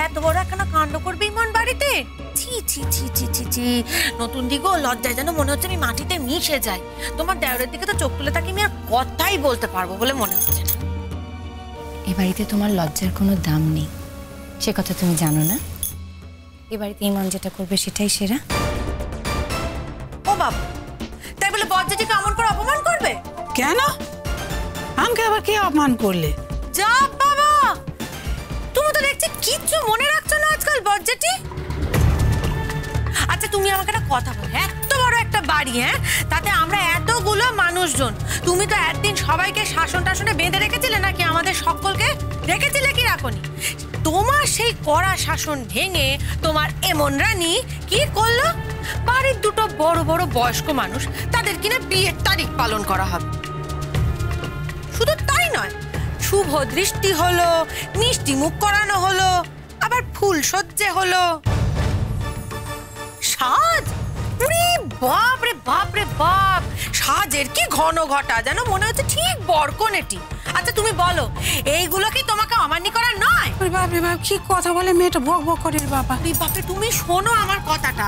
এত বড় একখানা কাণ্ড করবে ইমন বাড়িতে? ছি ছি ছি ছি ছি ছি, নতুন দিগো লজ্জায় যেন মনে হচ্ছে আমি মাটিতে মিশে যাই। তোমার দেওরের দিকে তো চোখ তুলে তাকে আমি আর কথাই বলতে পারবো বলে মনে হচ্ছে না। এ বাড়িতে তোমার লজ্জার কোনো দাম নেই, সে কথা তুমি জানো না? এ বাড়িতে ইমন যেটা করবে সেটাই সেরা। ও বাবা, তাই বলে বজ্জাটিকে এমন করে অপমান করবে? কেন? আমাকে আবার কে অপমান করলে? যা বাবা, তুমি তো দেখছি কিচ্ছু মনে রাখছো না আজকাল বজ্জাটি। আচ্ছা তুমি আমাকে একটা কথা বলো, এত বড় একটা বাড়ি, হ্যাঁ, তাতে আমরা এতগুলো মানুষজন, তুমি তো একদিন সবাইকে শাসন টাসনে বেঁধে রেখেছিলে নাকি? আমাদের সকলকে রেখেছিলে কি রাখোনি? তোমার সেই কড়া শাসন ভেঙে তোমার এমন রানী কি করলো? বাড়ির দুটো বড় বড় বয়স্ক মানুষ, তাদের কিনা বিয়ের তারিখ পালন করা হবে। শুধু তাই নয়, শুভ দৃষ্টি হলো, মিষ্টি মুখ করানো হলো, আবার ফুল সজ্জে হলো, সাজ, বাপ রে বাপ রে বাপ, সাজের কি ঘন ঘটা, যেন মনে হচ্ছে ঠিক বরকনেটি। আচ্ছা তুমি বলো, এইগুলো কি তোমাকে অমান্য করার নয়? বাপ রে বাপ, কি কথা বলে মেয়েটা, বক বক করে বাবা। বাপরে তুমি শোনো আমার কথাটা,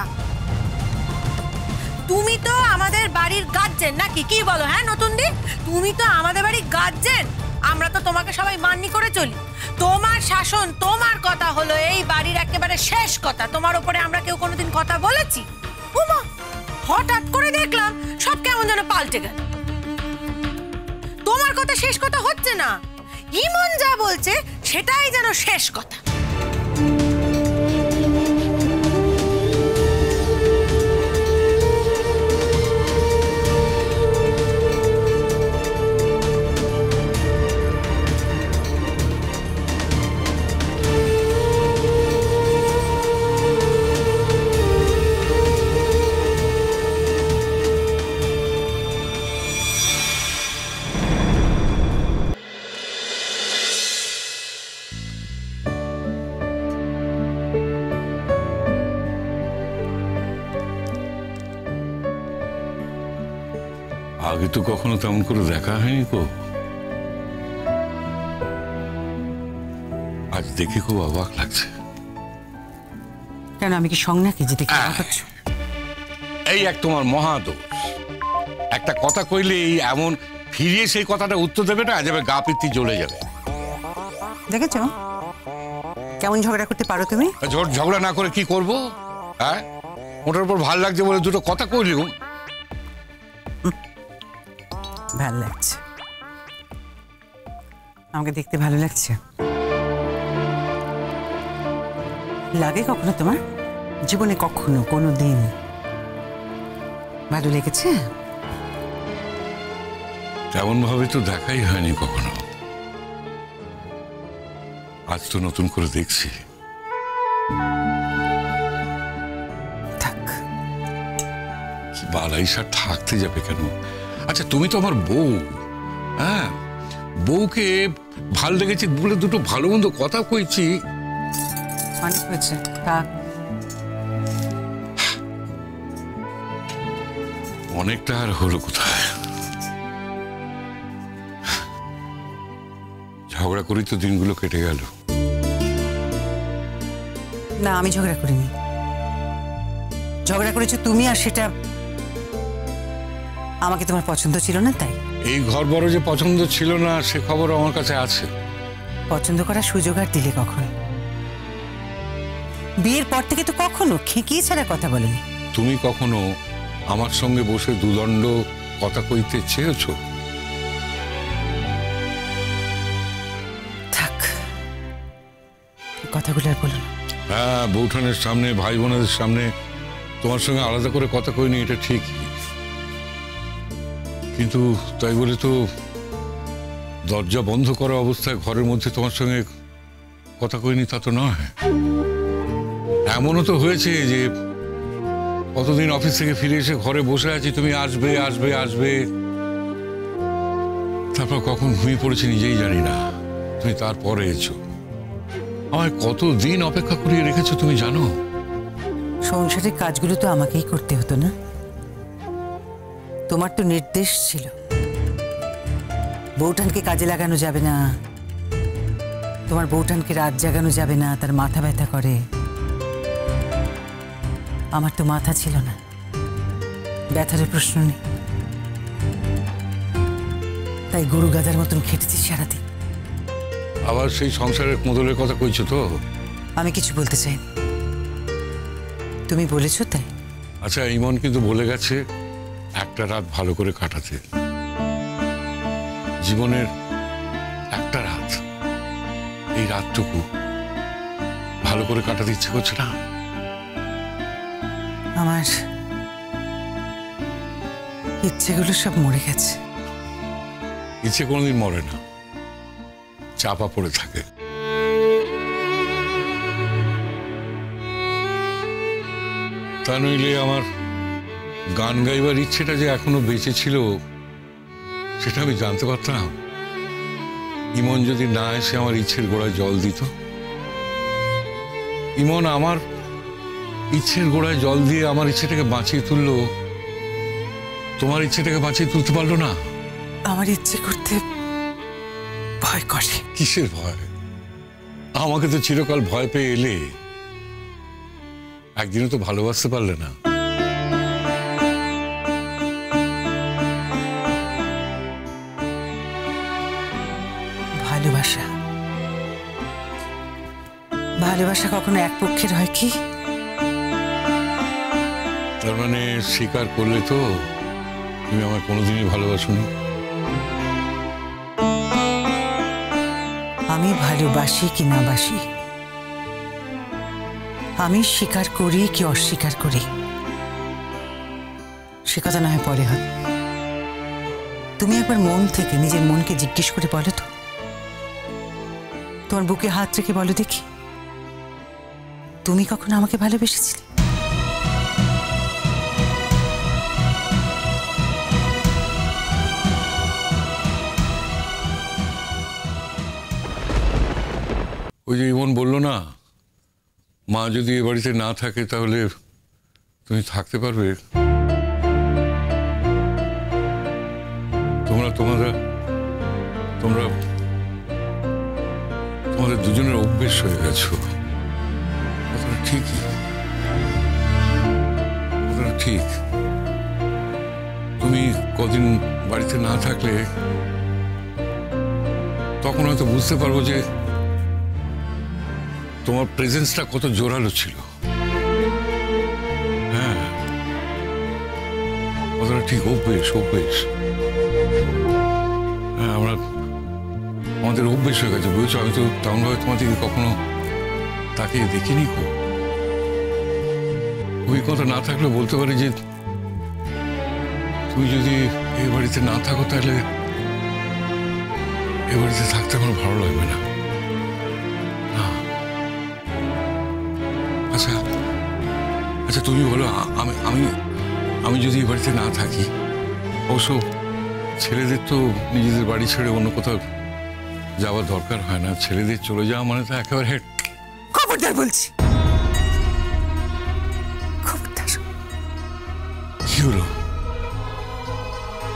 তুমি তো আমাদের বাড়ির গার্জেন নাকি, কি বলো? হ্যাঁ নতুন দি, তুমি তো আমাদের বাড়ির গার্জেন, আমরা তো তোমাকে সবাই মান্য করে চলি। তোমার শাসন, তোমার কথা হলো এই বাড়ির একেবারে শেষ কথা। তোমার উপরে আমরা কেউ কোনোদিন কথা বলেছি? ওমা, হঠাৎ করে দেখলাম সব কেমন যেন পাল্টে গেল। তোমার কথা শেষ কথা হচ্ছে না, ইমন যা বলছে সেটাই যেন শেষ কথা। আগে তো কখনো তেমন করে দেখা হয়নি গো, আজ দেখে খুব অবাক লাগছে। কেন, আমি কি সঙ্গ নাকি যে দেখে এই এক তোমার মহাদোষ, একটা কথা কইলে এমন ফিরিয়ে সেই কথাটা উত্তর দেবে না, যাবে গা পিত্তি জ্বলে যাবে। দেখেছ কেমন ঝগড়া করতে পারো তুমি? ঝগড়া না করে কি করবো? হ্যাঁ, ওটার উপর ভাল লাগছে বলে দুটো কথা কইলিও। ভালো লাগছে, আমাকে দেখতে ভালো লাগছে। লাগে কখনো তোমার জীবনে, কখনো কোনো দিন ভালো লেগেছে? তেমন ভাবে তো দেখাই হয়নি কখনো, আজ তো নতুন করে দেখছি। থাক, কি বালাইসা থাকতে যাবে কেন? আচ্ছা তুমি তো আমার বউ, হ্যাঁ, বউকে ভাল লেগেছে বলে দুটো ভালো মন্দ কথা কইছি। অনেক হয়েছে, থাক। অনেকটা আর হলো কোথায়? ঝগড়া করি তো দিনগুলো কেটে গেল। না, আমি ঝগড়া করিনি, ঝগড়া করেছো তুমি, আর সেটা আমাকে তোমার পছন্দ ছিল না তাই। এই ঘর বড় যে পছন্দ ছিল না সে খবর আমার কাছে আছে। পছন্দ করার সুযোগ আর দিলে কখন? বিয়ের পর থেকে তো কখনো খেকিয়ে ছাড়া কথা বলেনি। তুমি কখনো আমার সঙ্গে বসে দুদণ্ড কথা কইতে চেয়েছ? থাক, কথাগুলো আর বলো না। হ্যাঁ, বৌঠানের সামনে, ভাই বোনের সামনে তোমার সঙ্গে আলাদা করে কথা কইনি, এটা ঠিকই, কিন্তু তাই বলে তো দরজা বন্ধ করা অবস্থায় ঘরের মধ্যে তোমার সঙ্গে কথা কইনি তা তো নয়। এমনও তো হয়েছে যে কতদিন অফিস থেকে ফিরে এসে ঘরে বসে আছি, তুমি আসবে আসবে আসবে, তারপর কখন ঘুমিয়ে পড়েছি নিজেই জানি না, তুমি তারপরে এসো। আমায় কতদিন অপেক্ষা করিয়ে রেখেছো তুমি জানো? সংসারের কাজগুলো তো আমাকেই করতে হতো না? তোমার তো নির্দেশ ছিল বউঠানকে কাজে লাগানো যাবে না, তোমার বউটানকে রাত জাগানো যাবে না, তার মাথা ব্যথা করে। আমার তো মাথা ছিল না, ব্যথার প্রশ্ন নেই, তাই গরু গাধার মতন খেটেছি সারাদিন। আবার সেই সংসারের কোঁদলের কথা কইছো তো? আমি কিছু বলতে চাইনি, তুমি বলেছো তাই। আচ্ছা, ইমন কিন্তু বলে গেছে একটা রাত ভালো করে কাটাতে। জীবনের একটা রাত, এই রাতটুকু ভালো করে কাটাতে ইচ্ছে করছে না? আমার ইচ্ছেগুলো সব মরে গেছে। ইচ্ছে কোনোদিন মরে না, চাপা পড়ে থাকে। তা নইলে আমার গান গাইবার ইচ্ছেটা যে এখনো বেঁচে ছিল সেটা আমি জানতে পারতাম। ইমন যদি না এসে আমার ইচ্ছের গোড়ায় জল দিত। ইমন আমার ইচ্ছের গোড়ায় জল দিয়ে আমার ইচ্ছেটাকে বাঁচিয়ে তুললো, তোমার ইচ্ছেটাকে বাঁচিয়ে তুলতে পারলো না। আমার ইচ্ছে করতে ভয় করে। কিসের ভয়? আমাকে তো চিরকাল ভয় পেয়ে এলে, একদিনও তো ভালোবাসতে পারলে না। ভালোবাসা ভালোবাসা কখনো এক পক্ষের হয় কি? তার মানে স্বীকার করলে তো তুমি আমার কোনোদিনই ভালোবাসোনি। আমি ভালোবাসি কি না বাসি, আমি স্বীকার করি কি অস্বীকার করি, সে কথা না হয় পরে হয়। তুমি একবার মন থেকে নিজের মনকে জিজ্ঞেস করে বলো তো, তোমার বুকে হাত রেখে বলো দেখি, তুমি কখনো আমাকে ভালোবেসেছিলে? ওই যে ইমন বললো না, মা যদি এ বাড়িতে না থাকে তাহলে তুমি থাকতে পারবে। তোমরা তোমাদের দুজনের অভ্যেস হয়ে গেছো। কথাটা ঠিকই, কথাটা ঠিক। তুমি কদিন বাড়িতে না থাকলে তখন হয়তো বুঝতে পারবো যে তোমার প্রেজেন্সটা কত জোরালো ছিল। হ্যাঁ, কথাটা ঠিক, অভ্যেস। হ্যাঁ, আমাদের অভ্যেস হয়ে গেছে, বুঝেছো? আমি তো তেমনভাবে তোমাদেরকে কখনো তাকিয়ে দেখিনি। অভিজ্ঞতা না থাকলে বলতে পারি যে তুমি যদি এই বাড়িতে না থাকো তাহলে এ বাড়িতে থাকতে আমার ভালো লাগবে না। আচ্ছা আচ্ছা, তুমি বলো, আমি যদি এই বাড়িতে না থাকি, অবশ্য ছেলেদের তো নিজেদের বাড়ি ছেড়ে অন্য কোথাও যাওয়ার দরকার হয় না। ছেলেদের চলে যাওয়া মানে তো একেবারে। খবরদার বলছি, খবরদার। কি হলো?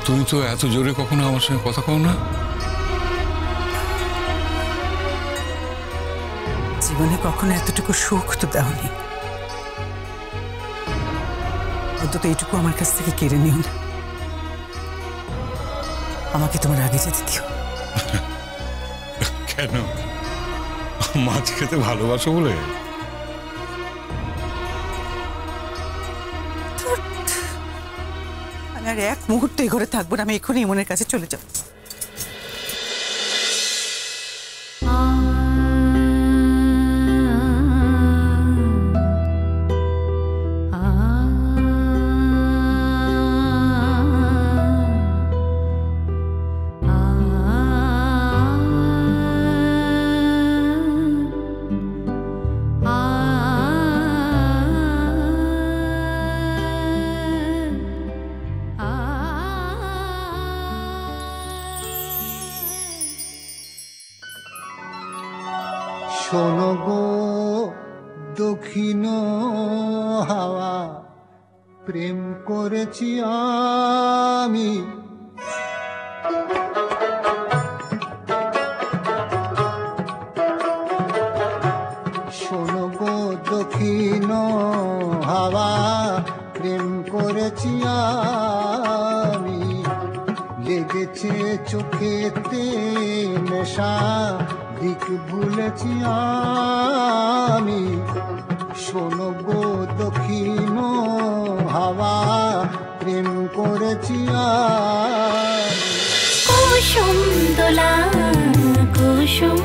তুমি তো এত জোরে কখনো আমার সঙ্গে কথা কও না। জীবনে কখনো এতটুকু সুখ তো দাওনি, অন্তত এইটুকু আমার কাছ থেকে কেড়ে নিও না। আমাকে তোমার আগে যেতে দিও। কেন? মাছ খেতে ভালোবাসো বলে? আমি আর এক মুহূর্ত এই ঘরে থাকবো না, আমি এখনই ইমনের কাছে চলে যাব। শোনো গো দক্ষিণ হাওয়া, প্রেম করেছি আমি, দক্ষিণ হাওয়া প্রেম করেছি আমি, লেগেছে চোখেতে নেশা দিক ভুলেছি আমি। শোনো গো দক্ষিণ হাওয়া প্রেম করেছি আমি। কুসুম দোলা কুসুম